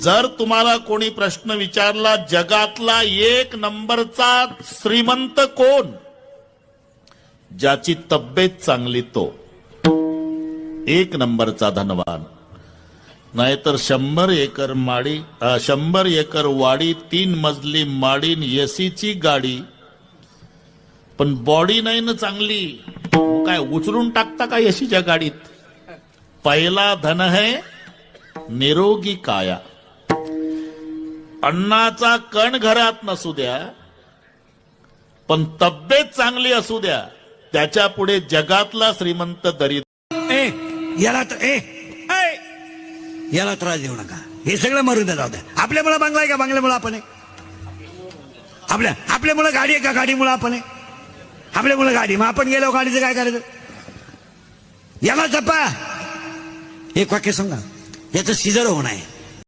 जर तुम्हाला कोणी प्रश्न विचारला जगातला 1 नंबरचा श्रीमंत कोण, ज्याची तब्येत चांगली तो 1 नंबरचा धनवान. नाहीतर 100 एकर माडी, 100 एकर वाडी, 3 मजली माडीन, एसीची गाडी, पण बॉडी नाही ना चांगली, काय उचलून टाकता का एसीच्या गाडीत. पहिला धन है निरोगी काया. अन्नाचा कण घरात नसू द्या, पण तब्येत चांगली असू द्या, त्याच्या पुढे जगातला श्रीमंत दरिद्र. याला त्रास देऊ नका, हे सगळं मरून जाऊ द्या. आपल्यामुळे बंगला आहे का, बंगल्यामुळे आपण आहे. आपल्यामुळे गाडी आहे का, गाडीमुळे आपण आहे. आपल्यामुळे गाडी, मग आपण गेलो गाडीचं काय करायचं. याला जपा. एक वाक्य सांगा, याचं सिजर होणं आहे.